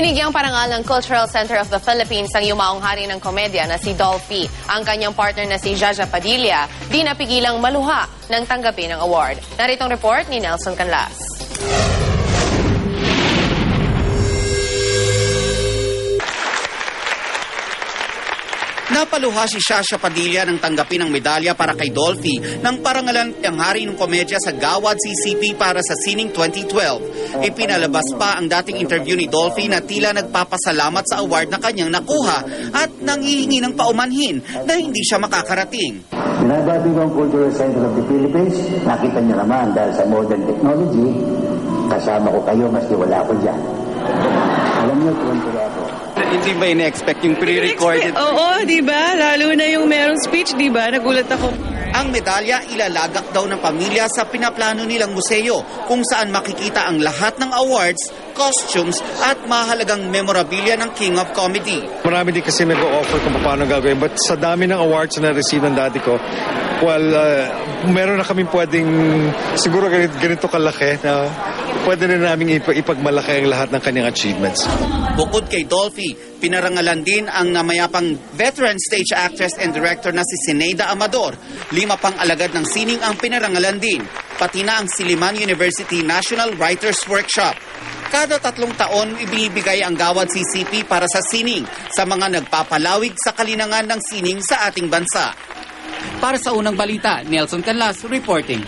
Binigyang parangal ng Cultural Center of the Philippines ang yumaong hari ng komedya na si Dolphy. Ang kanyang partner na si Jaja Padilla, di napigilang maluha nang tanggapin ang award. Narito ang report ni Nelson Canlas. Napaluha si Jaja Padilla nang tanggapin ang medalya para kay Dolphy nang parangalan ang hari ng komedya sa Gawad CCP para sa Sining 2012. Ipinalabas pa ang dating interview ni Dolphy na tila nagpapasalamat sa award na kanyang nakuha at nanghihingi ng paumanhin na hindi siya makakarating. Binabati ko ang Cultural Center of the Philippines. Nakita niyo naman dahil sa modern technology, kasama ko kayo maski wala ako dyan. Alam niyo, tuwan-tuwa ako. Hindi ba ina-expect yung pre-recorded? Oo, di ba? Lalo na yung merong speech, di ba? Nagulat ako. Ang medalya ilalagak daw ng pamilya sa pinaplano nilang museo kung saan makikita ang lahat ng awards, costumes at mahalagang memorabilia ng King of Comedy. Marami din kasi nag-o-offer kung paano gagawin. But sa dami ng awards na na-receive ng daddy ko, meron na kami pwedeng siguro ganito kalaki na pwede na namin ipagmalaki ang lahat ng kanyang achievements. Bukod kay Dolphy, pinarangalan din ang namayapang veteran stage actress and director na si Sineida Amador. 5 pang alagad ng sining ang pinarangalan din, pati na ang Silliman University National Writers Workshop. Kada 3 taon, ibinibigay ang Gawad CCP para sa sining sa mga nagpapalawig sa kalinangan ng sining sa ating bansa. Para sa unang balita, Nelson Canlas reporting.